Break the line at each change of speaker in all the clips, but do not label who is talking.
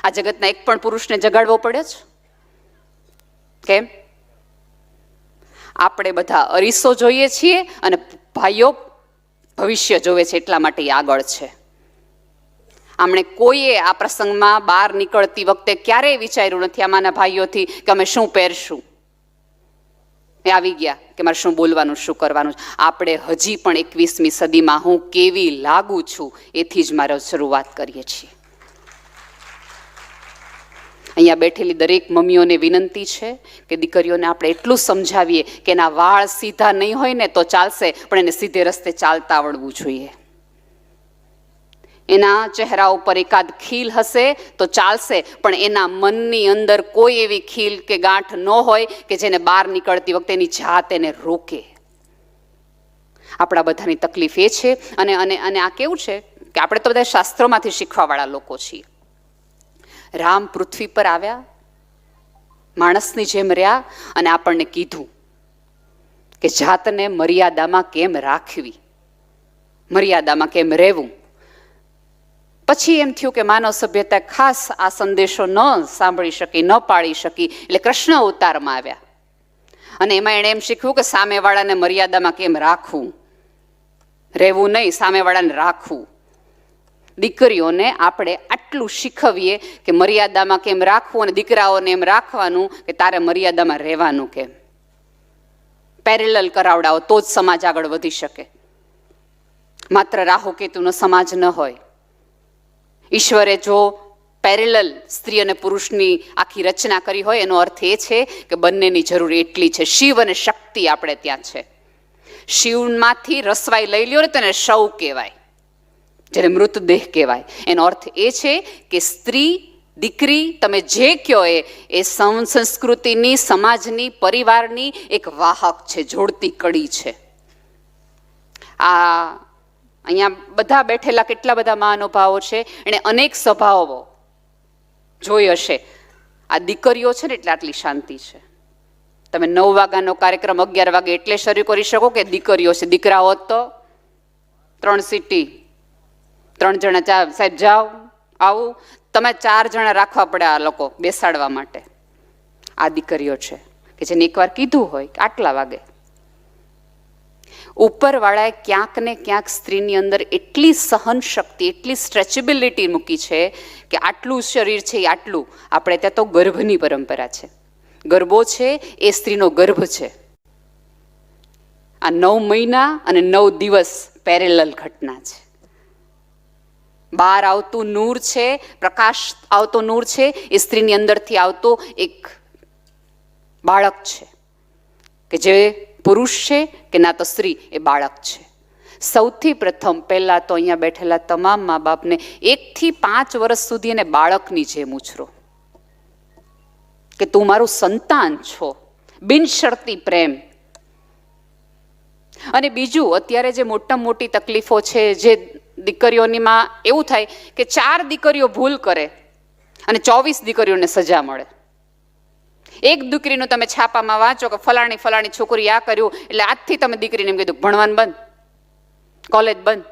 આ જગતના એક પણ પુરુષને જગાડવો પડે છે? કેમ? આપણે બધા અરીસો જોઈએ છીએ અને ભાઈઓ ભવિષ્ય જોવે છે, એટલા માટે એ આગળ છે. આમણે કોઈએ આ પ્રસંગમાં બહાર નીકળતી વખતે ક્યારેય વિચાર્યું નથી આમાંના ભાઈઓથી કે અમે શું પહેરશું. એ આવી ગયા કે મારે શું બોલવાનું, શું કરવાનું. આપણે હજી પણ 21મી સદીમાં હું કેવી લાગુ છું એથી જ મારે શરૂઆત કરીએ છીએ. અહીંયા બેઠેલી દરેક મમ્મીઓને વિનંતી છે કે દીકરીઓને આપણે એટલું સમજાવીએ કે એના વાળ સીધા નહીં હોય ને તો ચાલશે, પણ એને સીધે રસ્તે ચાલતા આવડવું જોઈએ. એના ચહેરા ઉપર એકાદ ખીલ હશે તો ચાલશે, પણ એના મનની અંદર કોઈ એવી ખીલ કે ગાંઠ ન હોય કે જેને બહાર નીકળતી વખતે એની જાત એને રોકે. આપણા બધાની તકલીફ એ છે. અને અને અને આ કેવું છે કે આપણે તો બધા શાસ્ત્રોમાંથી શીખવાવાળા લોકો છીએ. રામ પૃથ્વી પર આવ્યા, માણસની જેમ રહ્યા અને આપણને કીધું કે જાતને મર્યાદામાં કેમ રાખવી, મર્યાદામાં કેમ રહેવું. પછી એમ થયું કે માનવ સભ્યતા ખાસ આ સંદેશો ન સાંભળી શકી, ન પાળી શકી, એટલે કૃષ્ણ અવતારમાં આવ્યા અને એમાં એણે એમ શીખ્યું કે સામેવાળાને મર્યાદામાં કેમ રાખવું, રહેવું નહીં, સામેવાળાને રાખવું. દીકરીઓને આપણે આટલું શીખવીએ કે મર્યાદામાં કેમ રાખવું, અને દીકરાઓને એમ રાખવાનું કે તારે મર્યાદામાં રહેવાનું કેમ. પેરેલલ કરાવડાવો તો જ સમાજ આગળ વધી શકે. માત્ર રાહુ કેતુનો સમાજ ન હોય. ઈશ્વરે જો પેરેલલ સ્ત્રી અને પુરુષની આખી રચના કરી હોય એનો અર્થ એ છે કે બંનેની જરૂર એટલી છે. શિવ અને શક્તિ આપણે ત્યાં છે. શિવમાંથી રસવાઈ લઈ લ્યો ને તેને શવ કહેવાય, જેને મૃતદેહ કહેવાય. એનો અર્થ એ છે કે સ્ત્રી, દીકરી, તમે જે કહો એ સંસ્કૃતિની, સમાજની, પરિવારની એક વાહક છે, જોડતી કડી છે. આ અહીંયા બધા બેઠેલા કેટલા બધા મહાનુભાવો છે, એણે અનેક સભાઓ જોઈ હશે. આ દીકરીઓ છે ને એટલે આટલી શાંતિ છે. તમે 9 વાગ્યાનો કાર્યક્રમ 11 વાગે એટલે શરૂ કરી શકો કે દીકરીઓ છે. દીકરા હોત તો 3 સીટી, 3 જણા સાહેબ જાઓ આવું, તમે 4 જણા રાખવા પડે આ લોકો બેસાડવા માટે. આ દીકરીઓ છે કે જેને એકવાર કીધું હોય કે આટલા વાગે. ઉપરવાળાએ ક્યાંક ને ક્યાંક સ્ત્રીની અંદર એટલી સહન શક્તિ, એટલી સ્ટ્રેચેબિલિટી મૂકી છે કે આટલું શરીર છે એ આટલું. આપણે ત્યાં તો ગર્ભની પરંપરા છે. ગર્ભો છે એ સ્ત્રીનો ગર્ભ છે. આ 9 મહિના અને 9 દિવસ પેરેલલ ઘટના છે. બહાર આવતું નૂર છે, પ્રકાશ આવતો નૂર છે, એ સ્ત્રીની અંદરથી આવતો એક બાળક છે કે જે પુરુષ છે કે ના તો સ્ત્રી, એ બાળક છે. સૌથી પ્રથમ પહેલા તો અહીંયા બેઠેલા તમામ મા બાપને 1 થી 5 વર્ષ સુધી એને બાળકની જેમ ઉછરો કે તું મારું સંતાન છો, બિનશરતી પ્રેમ. અને બીજું, અત્યારે જે મોટામાં મોટી તકલીફો છે, જે દીકરીઓનીમાં એવું થાય કે 4 દીકરીઓ ભૂલ કરે અને 24 દીકરીઓને સજા મળે. એક દીકરીનું તમે છાપામાં વાંચો કે ફલાણી ફલાણી છોકરી આ કર્યું, એટલે આજથી તમે દીકરીને એમ કીધું ભણવાનું બંધ, કોલેજ બંધ,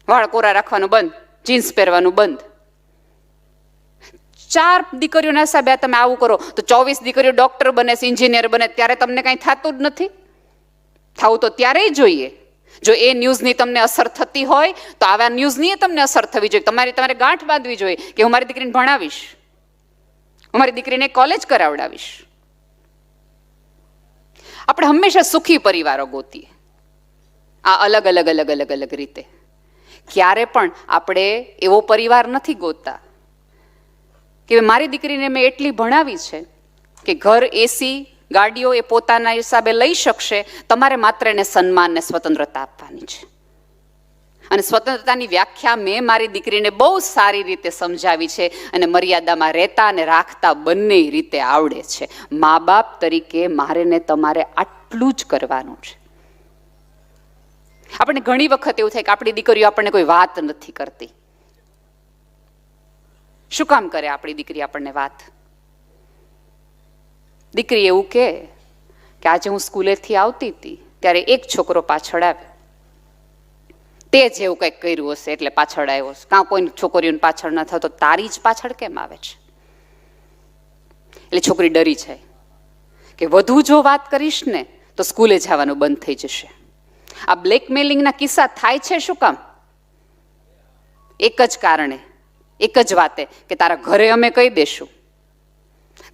વાળ કોરા રાખવાનું બંધ, જીન્સ પહેરવાનું બંધ. 4 દીકરીઓના હિસાબે તમે આવું કરો તો 24 દીકરીઓ ડોક્ટર બને, એન્જિનિયર બને, ત્યારે તમને કંઈ થતું જ નથી. થવું તો ત્યારેય જોઈએ. જો એ ન્યૂઝની તમને અસર થતી હોય તો આવા ન્યૂઝની તમને અસર થવી જોઈએ. તમારે ગાંઠ બાંધવી જોઈએ કે હું મારી દીકરીને ભણાવીશ, હું મારી દીકરીને કોલેજ કરાવડાવીશ. આપણે હંમેશા સુખી પરિવારો ગોતીએ, આ અલગ અલગ અલગ અલગ અલગ રીતે. ક્યારે પણ આપણે એવો પરિવાર નથી ગોતતા કે મારી દીકરીને મેં એટલી ભણાવી છે કે ઘર, એસી, ગાડીઓ એ પોતાના હિસાબે લઈ શકશે, તમારે માત્ર એને સન્માન ને સ્વતંત્રતા આપવાની છે. અને સ્વતંત્રતાની વ્યાખ્યા મેં મારી દીકરીને બહુ સારી રીતે સમજાવી છે અને મર્યાદામાં રહેતા અને રાખતા બંને રીતે આવડે છે. મા બાપ તરીકે મારે ને તમારે આટલું જ કરવાનું છે. આપણને ઘણી વખત એવું થાય કે આપણી દીકરીઓ આપણને કોઈ વાત નથી કરતી. શું કામ કરે આપણી દીકરી આપણને વાત? દીકરી એવું કે આજે હું સ્કૂલેથી આવતી હતી ત્યારે એક છોકરો પાછળ આવ્યો, તે જેવું કંઈક કર્યું હશે એટલે પાછળ આવ્યો હશે, કાં કોઈ છોકરીઓને પાછળ ન થતો તારી જ પાછળ કેમ આવે છે? એટલે છોકરી ડરી જાય કે વધુ જો વાત કરીશ ને તો સ્કૂલે જવાનું બંધ થઈ જશે. આ બ્લેકમેલિંગના કિસ્સા થાય છે શું કામ? એક જ કારણે, એક જ વાતે કે તારા ઘરે અમે કહી દેશું.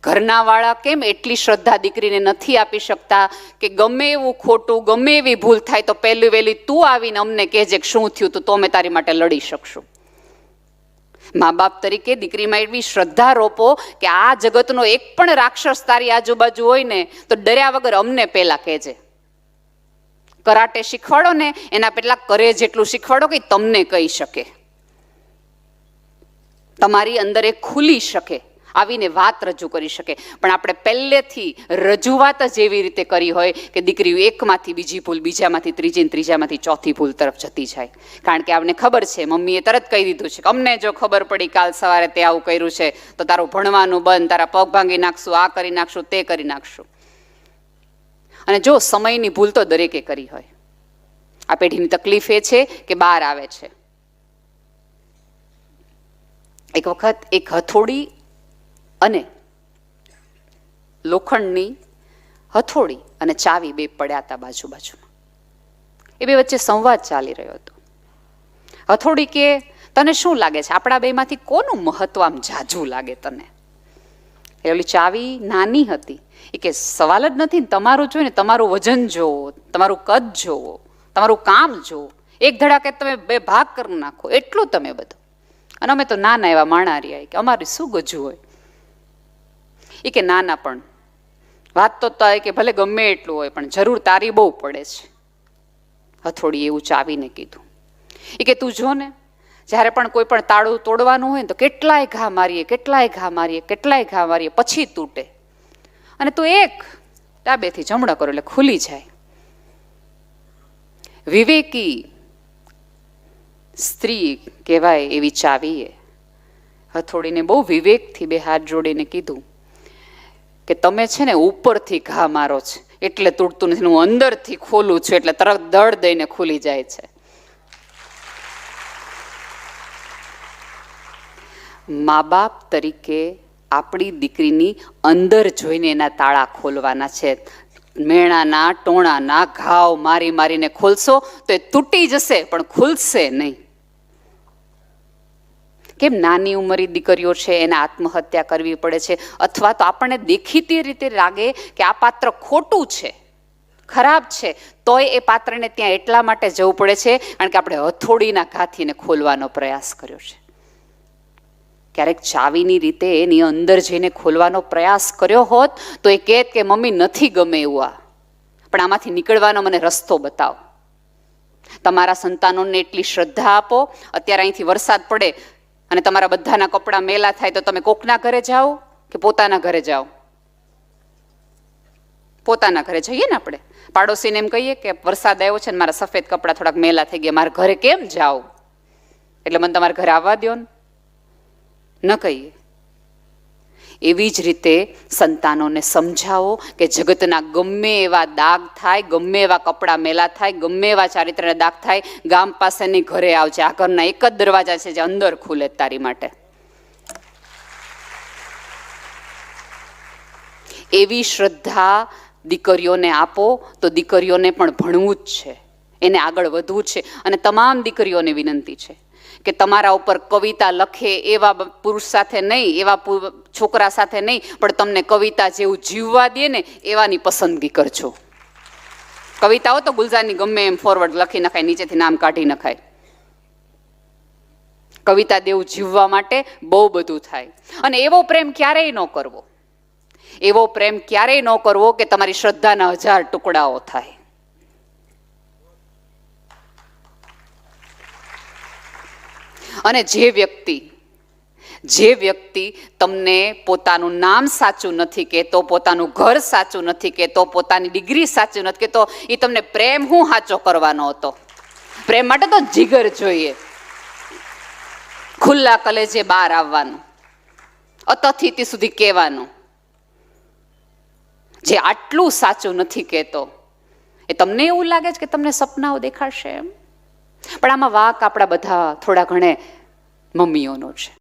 ઘરના વાળા કેમ એટલી શ્રદ્ધા દીકરીને નથી આપી શકતા કે ગમે એવું ખોટું, ગમે એવી ભૂલ થાય તો પહેલી વહેલી તું આવીને અમને કહેજે કે શું થયું તો અમે તારી માટે લડી શકશું. મા બાપ તરીકે દીકરીમાં એવી શ્રદ્ધા રોપો કે આ જગતનો એક પણ રાક્ષસ તારી આજુબાજુ હોય ને તો ડર્યા વગર અમને પહેલા કહેજે. કરાટે શીખવાડો ને એના પહેલા કરે જેટલું શીખવાડો કે તમને કહી શકે, તમારી અંદર એ ખુલી શકે, આવીને વાત રજૂ કરી શકે. પણ આપણે પહેલેથી રજૂઆત જ એવી રીતે કરી હોય કે દીકરીઓ એકમાંથી બીજી ભૂલ, બીજામાંથી ત્રીજી, ત્રીજામાંથી ચોથી ભૂલ તરફ જતી જાય. કારણ કે આપણને ખબર છે, મમ્મીએ તરત કહી દીધું છે કે અમને જો ખબર પડી કાલ સવારે તે આવું કર્યું છે તો તારું ભણવાનું બંધ, તારા પગ ભાંગી નાખશું, આ કરી નાખશું, તે કરી નાખશું. અને જો સમયની ભૂલ તો દરેકે કરી હોય. આ પેઢીની તકલીફ એ છે કે બહાર આવે છે. એક વખત એક હથોડી અને લોખંડની હથોડી અને ચાવી બે પડ્યા હતા બાજુ બાજુમાં. એ બે વચ્ચે સંવાદ ચાલી રહ્યો હતો. હથોડી કે તને શું લાગે છે આપણા બેમાંથી કોનું મહત્વ આમ જાજુ લાગે તને? એ ઓલી ચાવી નાની હતી. એ કે સવાલ જ નથી, તમારું જોઈને તમારું વજન જોવો, તમારું કદ જોવો, તમારું કામ જોવો, એક ધડાકે તમે બે ભાગ કરી નાખો, એટલું તમે બધું. અને અમે તો નાના એવા માણારિયા કે અમારી શું ગજુ હોય. એ કે નાના પણ વાત તો થાય કે ભલે ગમે એટલું હોય પણ જરૂર તારી બહુ પડે છે. હથોડી એવું ચાવીને કીધું. એ કે તું જો ને, જ્યારે પણ કોઈ પણ તાળું તોડવાનું હોય ને તો કેટલાય ઘા મારીએ, કેટલાય ઘા મારીએ, કેટલાય ઘા મારીએ, પછી તૂટે. અને તું એક ડાબેથી જમણા કરો એટલે ખુલી જાય. વિવેકી સ્ત્રી કહેવાય એવી ચાવીએ હથોડીને બહુ વિવેકથી બે હાથ જોડીને કીધું કે તમે છે ને ઉપરથી ઘા મારો છે એટલે તૂટતું નથી, હું અંદરથી ખોલું છું એટલે તરત દળ દઈને ખુલી જાય છે. મા બાપ તરીકે આપણી દીકરીની અંદર જોઈને એના તાળા ખોલવાના છે. મેણાના ટોણાના ઘાવ મારી મારીને ખોલશો તો એ તૂટી જશે પણ ખુલશે નહીં. કેમ નાની ઉંમરી દીકરીઓ છે એને આત્મહત્યા કરવી પડે છે, અથવા તો આપણને દેખીતી રીતે લાગે કે આ પાત્ર ખોટું છે, ખરાબ છે, તોય એ પાત્રને ત્યાં એટલા માટે જવું પડે છે કારણ કે આપણે હથોડીના ઘાથીને ખોલવાનો પ્રયાસ કર્યો છે. ક્યારેક ચાવીની રીતે એની અંદર જઈને ખોલવાનો પ્રયાસ કર્યો હોત તો એ કહેત કે મમ્મી નથી ગમે એવું આ, પણ આમાંથી નીકળવાનો મને રસ્તો બતાવો. તમારા સંતાનોને એટલી શ્રદ્ધા આપો. અત્યારે અહીંથી વરસાદ પડે અને તમારા બધાના કપડાં મેલા થાય તો તમે કોકના ઘરે જાઓ કે પોતાના ઘરે જાઓ? પોતાના ઘરે જઈએ ને આપણે. પાડોશીને એમ કહીએ કે વરસાદ આવ્યો છે ને મારા સફેદ કપડાં થોડાક મેલા થઈ ગયા, મારા ઘરે કેમ જાઓ? એટલે મને તમારા ઘરે આવવા દો ને, ન કહીએ. એવી જ રીતે સંતાનોને સમજાવો કે જગતના ગમે એવા દાગ થાય, ગમે એવા કપડાં મેલા થાય, ગમે એવા ચારિત્રના દાગ થાય, ગામ પાસેની ઘરે આવજે. આ ઘરના એક જ દરવાજા છે જે અંદર ખુલે તારી માટે. એવી શ્રદ્ધા દીકરીઓને આપો તો દીકરીઓને પણ ભણવું જ છે, એને આગળ વધવું છે. અને તમામ દીકરીઓને વિનંતી છે કે તમારા ઉપર કવિતા લખે એવા પુરુષ સાથે નહીં, એવા છોકરા સાથે નહીં, પણ તમને કવિતા જેવું જીવવા દે ને એવાની પસંદગી કરજો. કવિતાઓ તો ગુલઝારની ગમે એમ ફોરવર્ડ લખી નખાય, નીચેથી નામ કાઢી નખાય. કવિતા દેવું જીવવા માટે બહુ બધું થાય. અને એવો પ્રેમ ક્યારેય ન કરવો, એવો પ્રેમ ક્યારેય ન કરવો કે તમારી શ્રદ્ધાના 1000 ટુકડાઓ થાય. અને જે વ્યક્તિ તમને પોતાનું નામ સાચું નથી કહેતો, પોતાનું ઘર સાચું નથી કહેતો, પોતાની ડિગ્રી સાચું નથી કહેતો, એ તમને પ્રેમ હું સાચો કરવાનો હતો? પ્રેમ માટે તો જીગર જોઈએ, ખુલ્લા કલેજે બહાર આવવાનું, અતથિતિ સુધી કહેવાનું. જે આટલું સાચું નથી કહેતો એ તમને એવું લાગે છે કે તમને સપનાઓ દેખાડશે એમ? પણ આમાં વાંક આપણા બધા થોડા ઘણે મમ્મીઓનો છે.